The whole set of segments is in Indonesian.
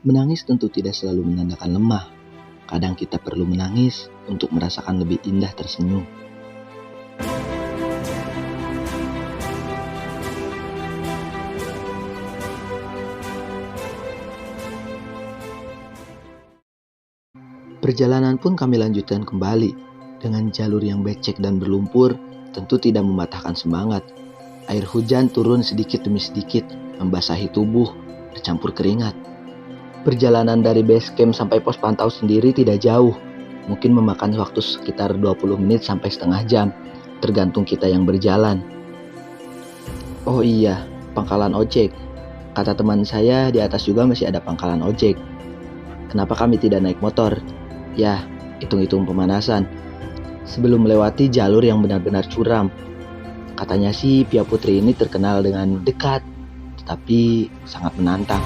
Menangis tentu tidak selalu menandakan lemah. Kadang kita perlu menangis untuk merasakan lebih indah tersenyum. Perjalanan pun kami lanjutkan kembali. Dengan jalur yang becek dan berlumpur, tentu tidak mematahkan semangat. Air hujan turun sedikit demi sedikit, membasahi tubuh, bercampur keringat. Perjalanan dari base camp sampai pos pantau sendiri tidak jauh. Mungkin memakan waktu sekitar 20 menit sampai setengah jam, tergantung kita yang berjalan. Oh iya, pangkalan ojek. Kata teman saya, di atas juga masih ada pangkalan ojek. Kenapa kami tidak naik motor? Ya, hitung-hitung pemanasan. Sebelum melewati jalur yang benar-benar curam. Katanya sih Via Putri ini terkenal dengan dekat, tetapi sangat menantang.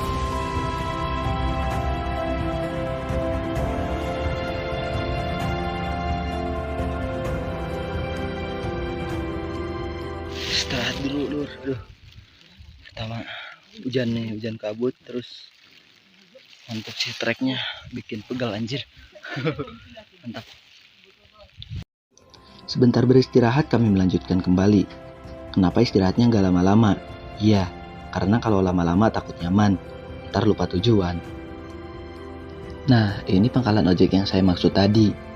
Istirahat dulu, Lur. Pertama hujan nih, hujan kabut, terus untuk si treknya bikin pegal anjir. Mantap. Sebentar beristirahat kami melanjutkan kembali. Kenapa istirahatnya nggak lama-lama? Iya, karena kalau lama-lama takut nyaman, ntar lupa tujuan. Nah, ini pangkalan ojek yang saya maksud tadi.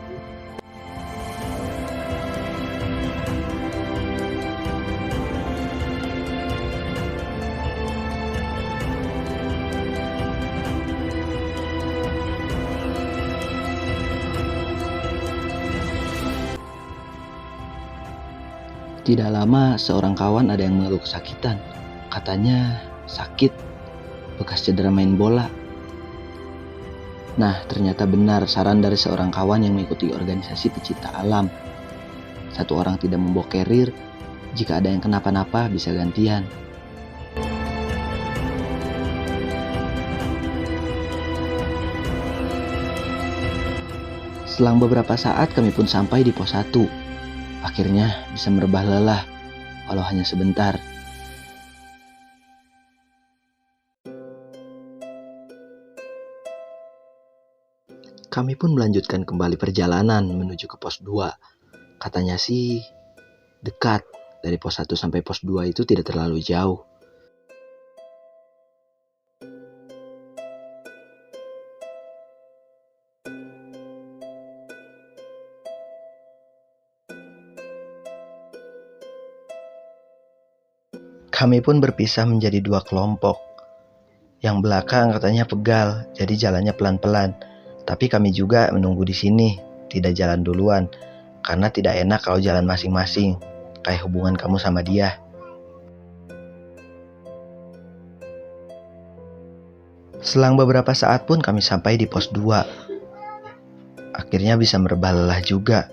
Tidak lama, seorang kawan ada yang mengeluh kesakitan. Katanya sakit, bekas cedera main bola. Nah, ternyata benar saran dari seorang kawan yang mengikuti organisasi pecinta alam. Satu orang tidak membawa carrier, jika ada yang kenapa-napa bisa gantian. Selang beberapa saat kami pun sampai di pos 1. Akhirnya bisa merebah lelah, walau hanya sebentar. Kami pun melanjutkan kembali perjalanan menuju ke pos 2. Katanya sih dekat, dari pos 1 sampai pos 2 itu tidak terlalu jauh. Kami pun berpisah menjadi 2 kelompok. Yang belakang katanya pegal, jadi jalannya pelan-pelan. Tapi kami juga menunggu di sini, tidak jalan duluan, karena tidak enak kalau jalan masing-masing, kayak hubungan kamu sama dia. Selang beberapa saat pun kami sampai di pos 2. Akhirnya bisa merebah lelah juga,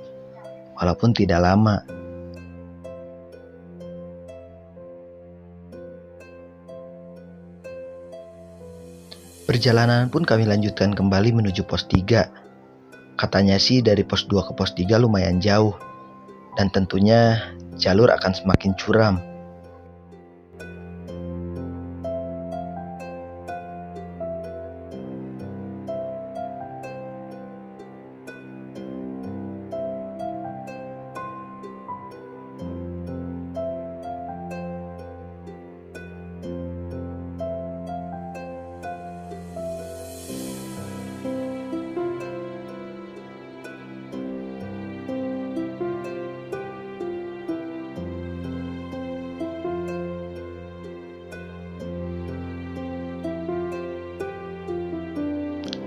walaupun tidak lama. Perjalanan pun kami lanjutkan kembali menuju pos 3. Katanya sih dari pos 2 ke pos 3 lumayan jauh. Dan tentunya jalur akan semakin curam.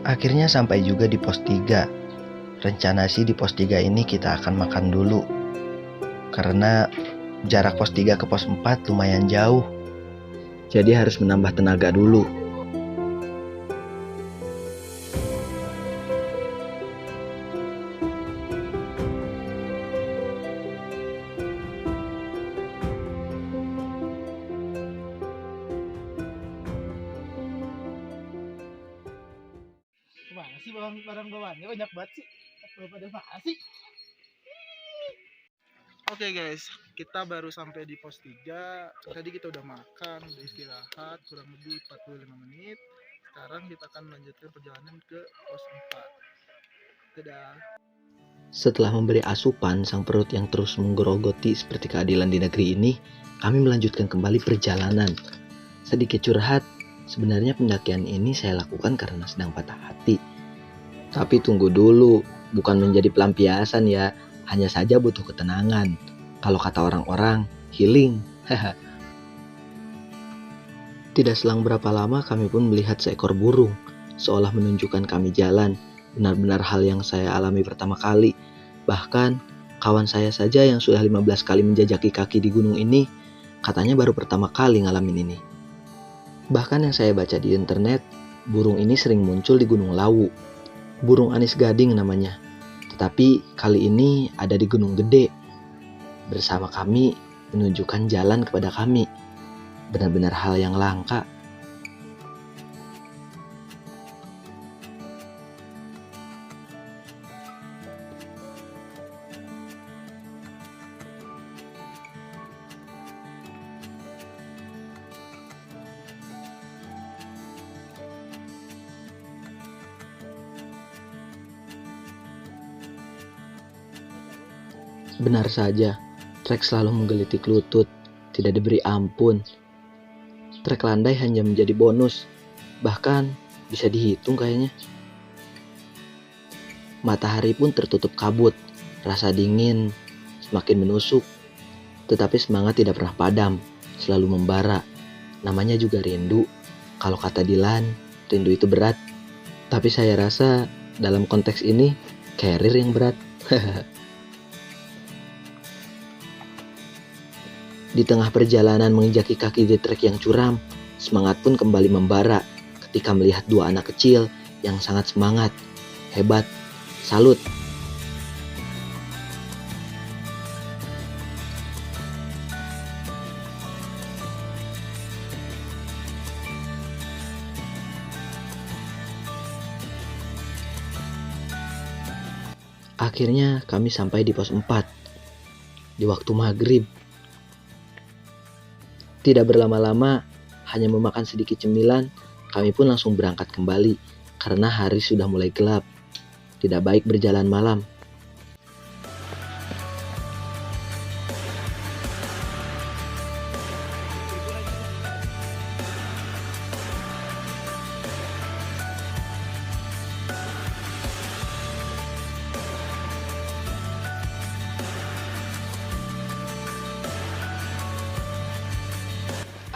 Akhirnya sampai juga di pos 3. Rencana sih di pos 3 ini kita akan makan dulu. Karena jarak pos 3 ke pos 4 lumayan jauh. Jadi harus menambah tenaga dulu. Mana sih barang bawaannya banyak banget sih. Pada mana sih? Oke guys, kita baru sampai di pos 3. Tadi kita udah makan, udah istirahat kurang lebih 45 menit. sekarang kita akan melanjutkan perjalanan ke pos 4. Dadah. Setelah memberi asupan sang perut yang terus menggerogoti seperti keadilan di negeri ini, kami melanjutkan kembali perjalanan. Sedikit curhat, sebenarnya pendakian ini saya lakukan karena sedang patah hati. Tapi tunggu dulu, bukan menjadi pelampiasan ya, hanya saja butuh ketenangan. Kalau kata orang-orang, healing. Tidak selang berapa lama kami pun melihat seekor burung, seolah menunjukkan kami jalan. Benar-benar hal yang saya alami pertama kali. Bahkan, kawan saya saja yang sudah 15 kali menjajaki kaki di gunung ini, katanya baru pertama kali ngalamin ini. Bahkan yang saya baca di internet, burung ini sering muncul di Gunung Lawu. Burung anis gading namanya. Tetapi kali ini ada di Gunung Gede. Bersama kami, menunjukkan jalan kepada kami. Benar-benar hal yang langka. Benar saja, trek selalu menggelitik lutut, tidak diberi ampun. Trek landai hanya menjadi bonus, bahkan bisa dihitung kayaknya. Matahari pun tertutup kabut, rasa dingin semakin menusuk. Tetapi semangat tidak pernah padam, selalu membara. Namanya juga rindu. Kalau kata Dilan, rindu itu berat. Tapi saya rasa dalam konteks ini, karir yang berat. Di tengah perjalanan menginjaki kaki di trek yang curam, semangat pun kembali membara ketika melihat dua anak kecil yang sangat semangat. Hebat, salut. Akhirnya kami sampai di pos 4 di waktu maghrib. Tidak berlama-lama, hanya memakan sedikit cemilan, kami pun langsung berangkat kembali karena hari sudah mulai gelap. Tidak baik berjalan malam.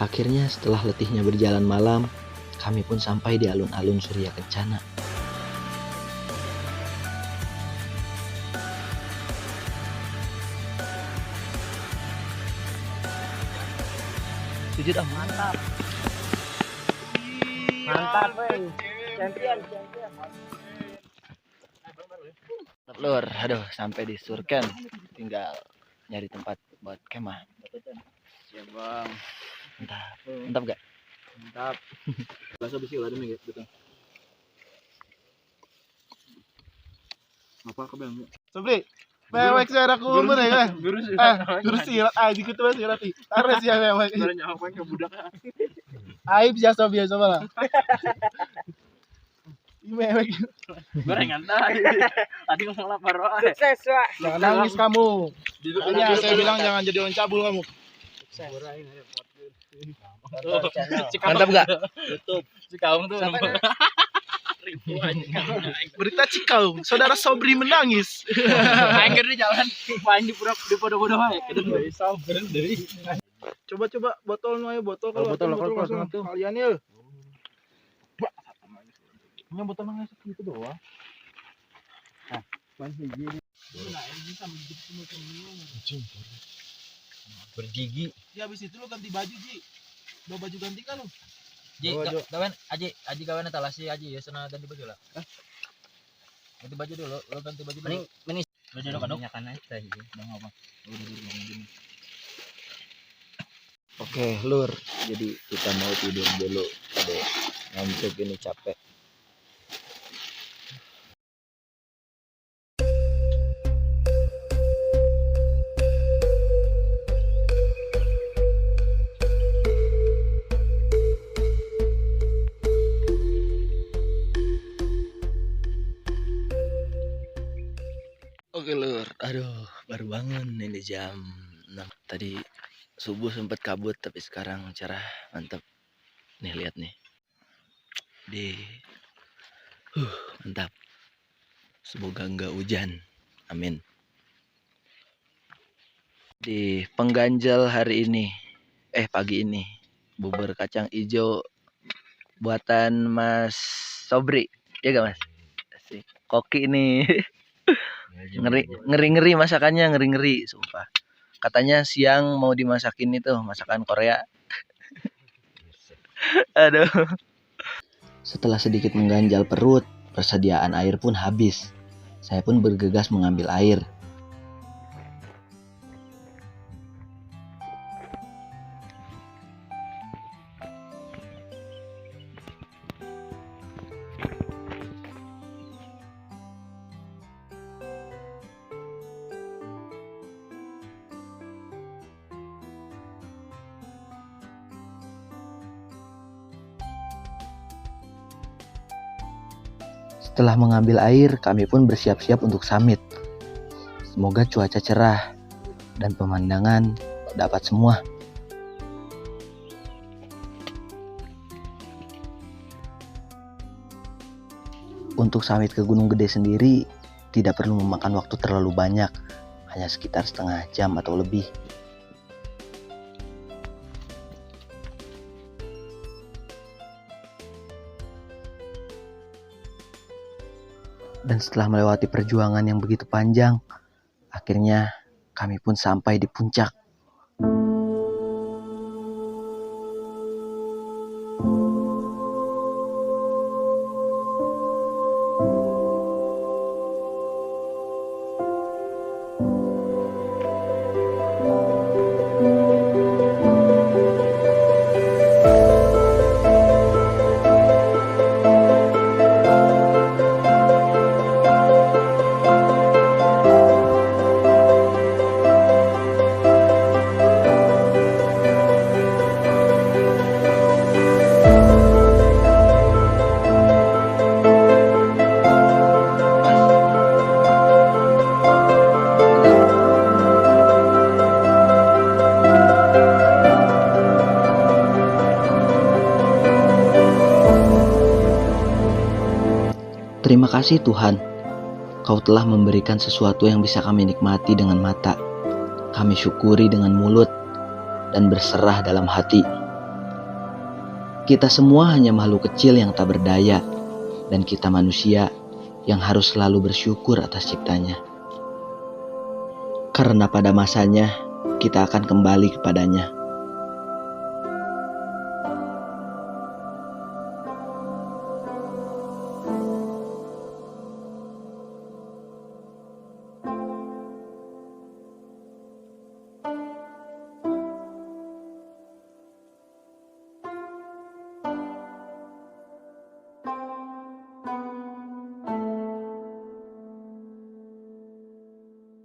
Akhirnya setelah letihnya berjalan malam, kami pun sampai di alun-alun Surya Kencana. Sujud mantap. Mantap, weh. Champion. Lur, aduh sampai di Surken. Tinggal nyari tempat buat kemah. Ya, Bang. Mantap gak? Mantap. Bahasa besi lah demi betul. Apa ke Bang? Sobri. Mewek saya aku umur ya kan? Gurus silat aja gitu mas silat. Tares ya mewek. Barangnya apa ke budak. Aib biasa malah. Mewek. Gorengan dah. Tadi ngomong lapar wae. Sukses, Wak. Jangan nangis kamu. Makanya saya bilang jangan jadi orang cabul kamu. Mantap gak? YouTube Cikaung tuh. Berita Cikaung, saudara Sobri menangis. Main di jalan, main di podo-podo wae. Coba botol ayo botol kalau botol langsung tuh. kalian ya. Ini botol nangis gitu doang. Nah, masih gini. Bergigi. Ya habis itu lo ganti baju, Ji. Bawa baju ganti kan lo. Ji, kawan aji kawan talasi aji ya sana ganti baju lah. Ganti baju dulu, lo ganti baju dulu. Mending baju dulu kan. Nyakan aja sih. Bang apa? Oke, Lur. Jadi kita mau tidur dulu. Adek, ngantuk ini capek. Oke lur, aduh baru bangun ini jam 6. Tadi subuh sempat kabut tapi sekarang cerah, mantap. Nih lihat nih. Mantap. Semoga enggak hujan. Amin. Di pengganjal hari ini, pagi ini, bubur kacang hijau buatan Mas Sobri. Ya gak Mas? Asik. Koki nih. Ngeri masakannya, ngeri sumpah. Katanya siang mau dimasakin itu masakan Korea. Aduh. Setelah sedikit mengganjal perut, persediaan air pun habis. Saya pun bergegas mengambil air. Setelah mengambil air, kami pun bersiap-siap untuk summit. Semoga cuaca cerah dan pemandangan dapat semua. Untuk summit ke Gunung Gede sendiri tidak perlu memakan waktu terlalu banyak, hanya sekitar setengah jam atau lebih. Dan setelah melewati perjuangan yang begitu panjang, akhirnya kami pun sampai di puncak. Terima kasih Tuhan, Kau telah memberikan sesuatu yang bisa kami nikmati dengan mata, kami syukuri dengan mulut, dan berserah dalam hati. Kita semua hanya makhluk kecil yang tak berdaya, dan kita manusia yang harus selalu bersyukur atas ciptanya. Karena pada masanya kita akan kembali kepadanya.